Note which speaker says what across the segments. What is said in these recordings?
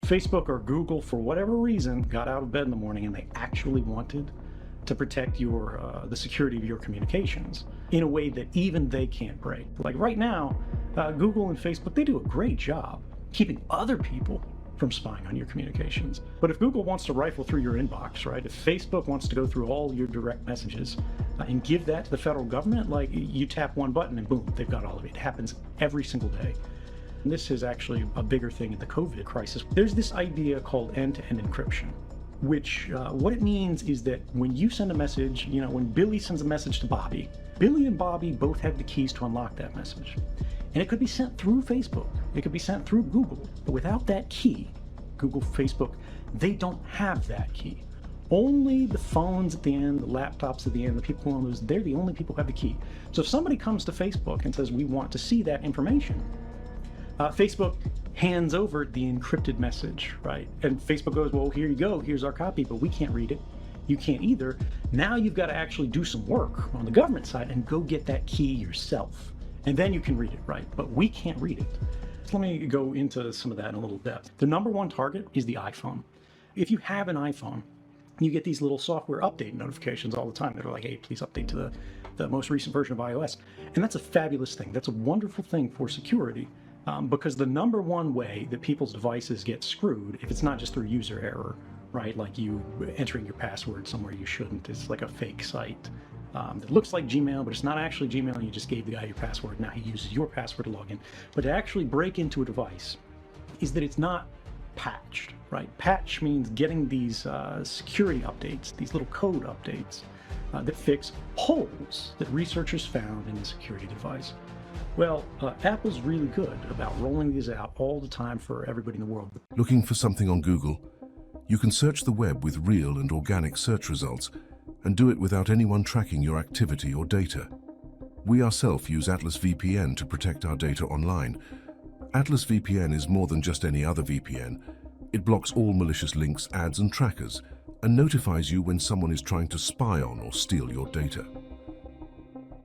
Speaker 1: Facebook or Google, for whatever reason, got out of bed in the morning and they actually wanted to protect the security of your communications in a way that even they can't break. Like right now, Google and Facebook, they do a great job keeping other people from spying on your communications. But if Google wants to rifle through your inbox, right? If Facebook wants to go through all your direct messages and give that to the federal government, like you tap one button and boom, they've got all of it. It happens every single day. And this is actually a bigger thing in the COVID crisis. There's this idea called end-to-end encryption, which what it means is that when you send a message, when Billy sends a message to Bobby, Billy and Bobby both have the keys to unlock that message. And it could be sent through Facebook, it could be sent through Google, but without that key, Google, Facebook, they don't have that key. Only the phones at the end, the laptops at the end, the people who own those, they're the only people who have the key. So if somebody comes to Facebook and says, we want to see that information, Facebook hands over the encrypted message, right? And Facebook goes, well, here you go, here's our copy, but we can't read it. You can't either. Now you've got to actually do some work on the government side and go get that key yourself. And then you can read it, right? But we can't read it. So let me go into some of that in a little depth. The number one target is the iPhone. If you have an iPhone, you get these little software update notifications all the time that are like, hey, please update to the most recent version of iOS. And that's a fabulous thing. That's a wonderful thing for security. Because the number one way that people's devices get screwed, if it's not just through user error, right, like you entering your password somewhere you shouldn't, it's like a fake site that looks like Gmail, but it's not actually Gmail, and you just gave the guy your password, now he uses your password to log in. But to actually break into a device is that it's not patched, right? Patch means getting these security updates, these little code updates that fix holes that researchers found in the security device. Well, Apple's really good about rolling these out all the time for everybody in the world.
Speaker 2: Looking for something on Google? You can search the web with real and organic search results and do it without anyone tracking your activity or data. We ourselves use Atlas VPN to protect our data online. Atlas VPN is more than just any other VPN. It blocks all malicious links, ads and trackers and notifies you when someone is trying to spy on or steal your data.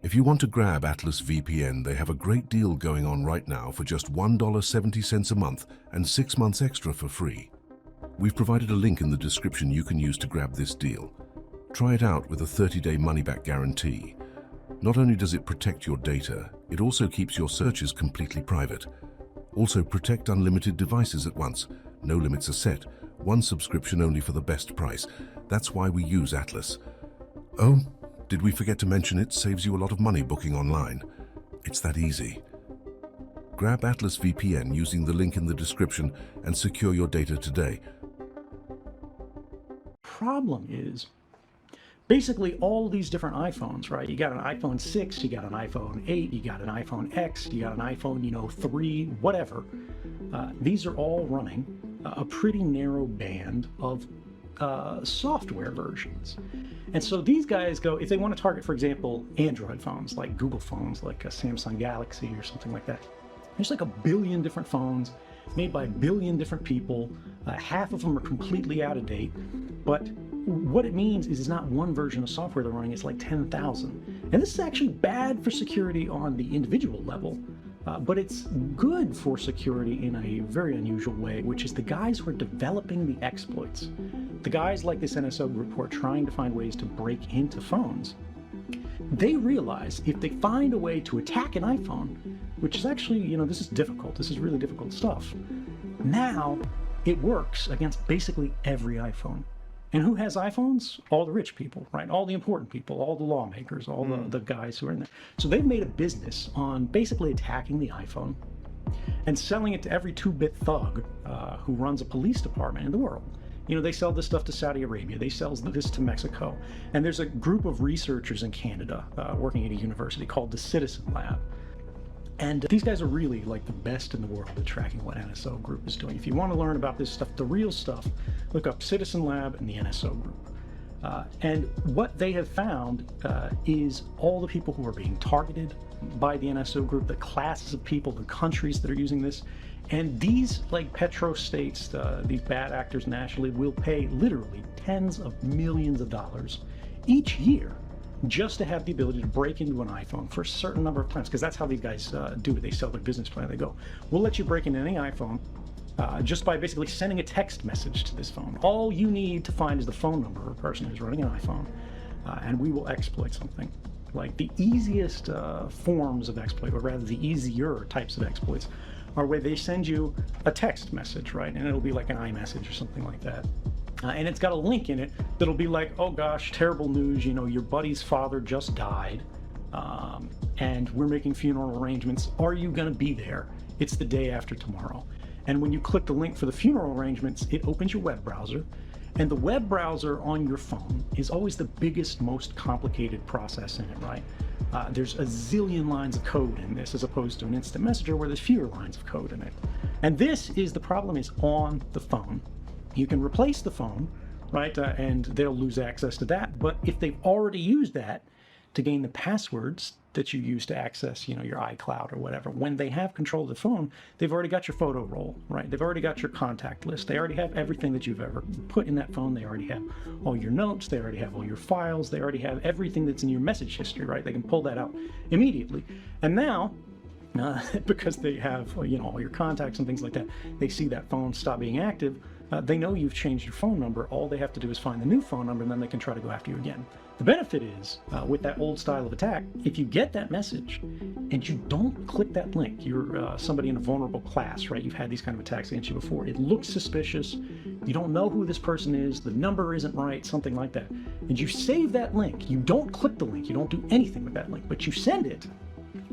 Speaker 2: If you want to grab Atlas VPN, they have a great deal going on right now for just $1.70 a month and 6 months extra for free. We've provided a link in the description you can use to grab this deal. Try it out with a 30-day money-back guarantee. Not only does it protect your data, it also keeps your searches completely private. Also, protect unlimited devices at once. No limits are set. One subscription only for the best price. That's why we use Atlas. Oh, did we forget to mention it saves you a lot of money booking online? It's that easy. Grab Atlas VPN using the link in the description and secure your data today.
Speaker 1: Problem is, basically all these different iPhones, right? You got an iPhone 6, you got an iPhone 8, you got an iPhone X, you got an iPhone, 3, whatever. These are all running a pretty narrow band of software versions. And so these guys go, if they want to target, for example, Android phones, like Google phones, like a Samsung Galaxy or something like that. There's like 1 billion different phones made by 1 billion different people. Half of them are completely out of date. But what it means is it's not one version of software they're running, it's like 10,000. And this is actually bad for security on the individual level. But it's good for security in a very unusual way, which is the guys who are developing the exploits. The guys like this NSO group who are trying to find ways to break into phones. They realize if they find a way to attack an iPhone, which is actually, this is difficult, this is really difficult stuff. Now it works against basically every iPhone. And who has iPhones? All the rich people, right? All the important people, all the lawmakers, all the guys who are in there. So they've made a business on basically attacking the iPhone and selling it to every 2-bit thug who runs a police department in the world. They sell this stuff to Saudi Arabia, they sell this to Mexico. And there's a group of researchers in Canada working at a university called the Citizen Lab. And these guys are really like the best in the world at tracking what NSO Group is doing. If you want to learn about this stuff, the real stuff, look up Citizen Lab and the NSO Group. And what they have found is all the people who are being targeted by the NSO Group, the classes of people, the countries that are using this. And these like petro-states, these bad actors nationally, will pay literally tens of millions of dollars each year just to have the ability to break into an iPhone for a certain number of times, because that's how these guys do it. They sell their business plan. They go, we'll let you break into any iPhone just by basically sending a text message to this phone. All you need to find is the phone number of a person who's running an iPhone, and we will exploit something. Like the easiest forms of exploit, or rather the easier types of exploits, are where they send you a text message, right? And it'll be like an iMessage or something like that. And it's got a link in it that'll be like, oh gosh, terrible news, you know, your buddy's father just died, and we're making funeral arrangements. Are you gonna be there? It's the day after tomorrow. And when you click the link for the funeral arrangements, it opens your web browser. And the web browser on your phone is always the biggest, most complicated process in it, right? There's a zillion lines of code in this, as opposed to an instant messenger where there's fewer lines of code in it. And this is the problem, is on the phone. You can replace the phone, right? And they'll lose access to that. But if they've already used that to gain the passwords that you use to access, you know, your iCloud or whatever, when they have control of the phone, they've already got your photo roll, right? They've already got your contact list. They already have everything that you've ever put in that phone. They already have all your notes. They already have all your files. They already have everything that's in your message history, right? They can pull that out immediately. And now, because they have, you know, all your contacts and things like that, they see that phone stop being active. They know you've changed your phone number. All they have to do is find the new phone number, and then they can try to go after you again. The benefit is, with that old style of attack, if you get that message and you don't click that link, you're somebody in a vulnerable class, right? You've had these kind of attacks against you before. It looks suspicious. You don't know who this person is. The number isn't right, something like that. And you save that link. You don't click the link. You don't do anything with that link, but you send it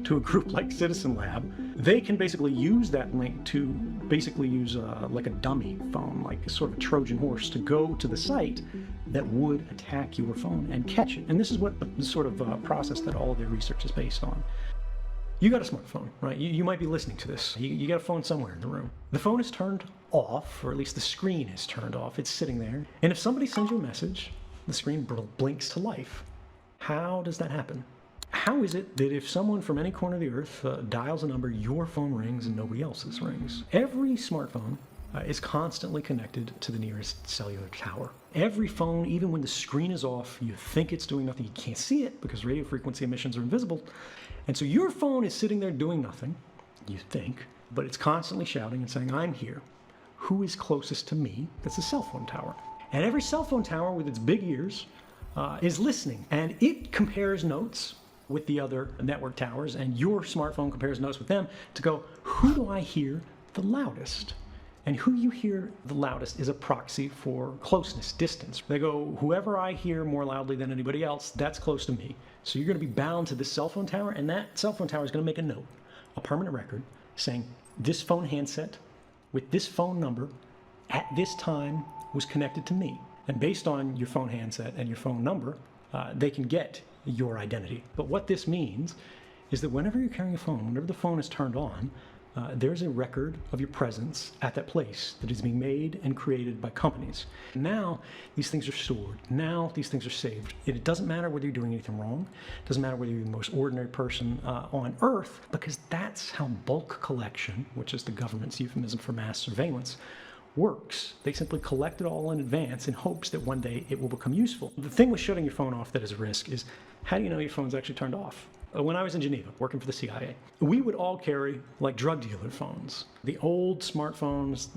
Speaker 1: to a group like Citizen Lab. They can basically use that link to basically use like a dummy phone, like sort of a Trojan horse, to go to the site that would attack your phone and catch it. And this is what the sort of process that all of their research is based on. You got a smartphone, right? You might be listening to this. You got a phone somewhere in the room. The phone is turned off, or at least the screen is turned off. It's sitting there. And if somebody sends you a message, the screen blinks to life. How does that happen? How is it that if someone from any corner of the earth dials a number, your phone rings and nobody else's rings? Every smartphone is constantly connected to the nearest cellular tower. Every phone, even when the screen is off, you think it's doing nothing. You can't see it because radio frequency emissions are invisible. And so your phone is sitting there doing nothing, you think, but it's constantly shouting and saying, I'm here. Who is closest to me? That's a cell phone tower. And every cell phone tower with its big ears is listening, and it compares notes with the other network towers, and your smartphone compares notes with them to go, who do I hear the loudest? And who you hear the loudest is a proxy for closeness, distance. They go, whoever I hear more loudly than anybody else, that's close to me. So you're going to be bound to this cell phone tower, and that cell phone tower is going to make a note, a permanent record, saying this phone handset with this phone number at this time was connected to me. And based on your phone handset and your phone number, they can get your identity. But what this means is that whenever you're carrying a phone, whenever the phone is turned on, there's a record of your presence at that place that is being made and created by companies. Now these things are stored. Now these things are saved. It doesn't matter whether you're doing anything wrong. It doesn't matter whether you're the most ordinary person on Earth, because that's how bulk collection, which is the government's euphemism for mass surveillance, works. They simply collect it all in advance in hopes that one day it will become useful. The thing with shutting your phone off that is a risk is, how do you know your phone's actually turned off? When I was in Geneva working for the CIA, we would all carry like drug dealer phones. The old smartphones,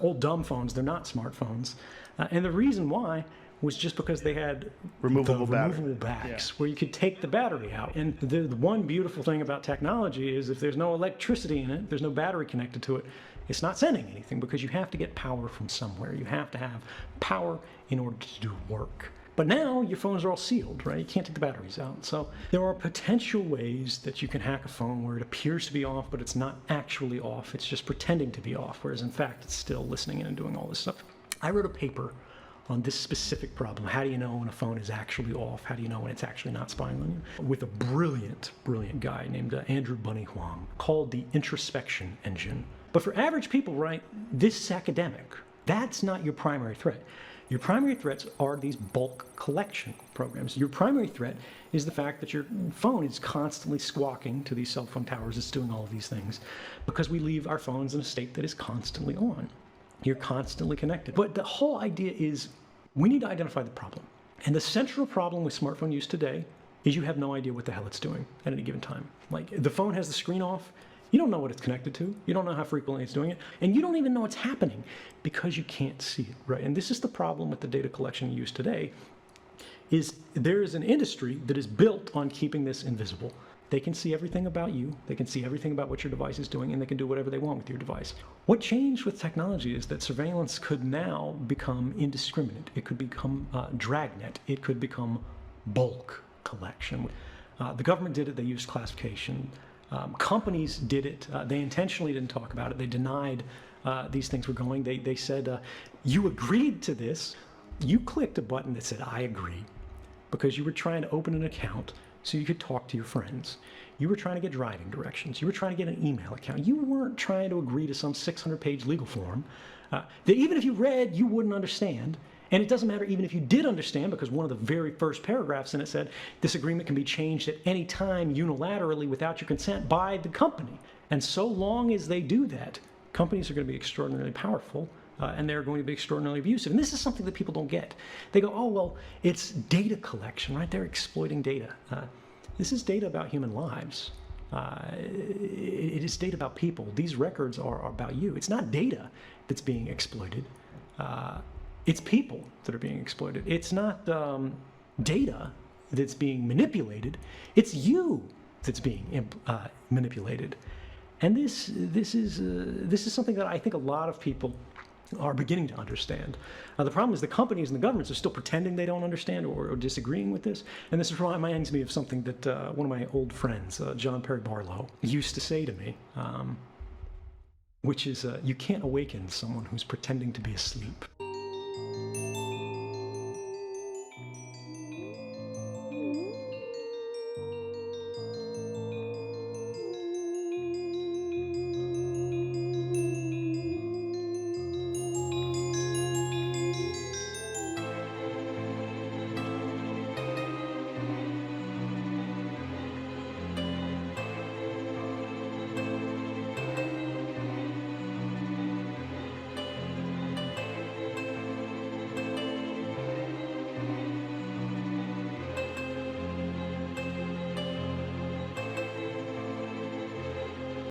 Speaker 1: old dumb phones, they're not smartphones. And the reason why was just because they had removable backs where you could take the battery out. And the one beautiful thing about technology is if there's no electricity in it, there's no battery connected to it, it's not sending anything, because you have to get power from somewhere. You have to have power in order to do work. But now your phones are all sealed, right? You can't take the batteries out. So there are potential ways that you can hack a phone where it appears to be off, but it's not actually off. It's just pretending to be off, whereas in fact it's still listening in and doing all this stuff. I wrote a paper on this specific problem. How do you know when a phone is actually off? How do you know when it's actually not spying on you? With a brilliant, brilliant guy named Andrew Bunny Huang, called the introspection engine. But for average people, right, this is academic. That's not your primary threat. Your primary threats are these bulk collection programs. Your primary threat is the fact that your phone is constantly squawking to these cell phone towers. It's doing all of these things because we leave our phones in a state that is constantly on. You're constantly connected. But the whole idea is we need to identify the problem. And the central problem with smartphone use today is you have no idea what the hell it's doing at any given time. Like, the phone has the screen off You don't know what it's connected to. You don't know how frequently it's doing it. And you don't even know it's happening because you can't see it, right? And this is the problem with the data collection used today, is there is an industry that is built on keeping this invisible. They can see everything about you. They can see everything about what your device is doing, and they can do whatever they want with your device. What changed with technology is that surveillance could now become indiscriminate. It could become dragnet. It could become bulk collection. The government did it. They used classification. Companies did it. They intentionally didn't talk about it. They denied these things were going. They said, you agreed to this. You clicked a button that said, I agree, because you were trying to open an account so you could talk to your friends. You were trying to get driving directions. You were trying to get an email account. You weren't trying to agree to some 600-page legal form that even if you read, you wouldn't understand. And it doesn't matter even if you did understand, because one of the very first paragraphs in it said, this agreement can be changed at any time unilaterally without your consent by the company. And so long as they do that, companies are going to be extraordinarily powerful, and they're going to be extraordinarily abusive. And this is something that people don't get. They go, oh, well, it's data collection, right? They're exploiting data. This is data about human lives. It is data about people. These records are about you. It's not data that's being exploited. It's people that are being exploited. It's not data that's being manipulated. It's you that's being manipulated. And this is something that I think a lot of people are beginning to understand. The problem is the companies and the governments are still pretending they don't understand or disagreeing with this. And this reminds me of something that one of my old friends, John Perry Barlow, used to say to me, which is, you can't awaken someone who's pretending to be asleep.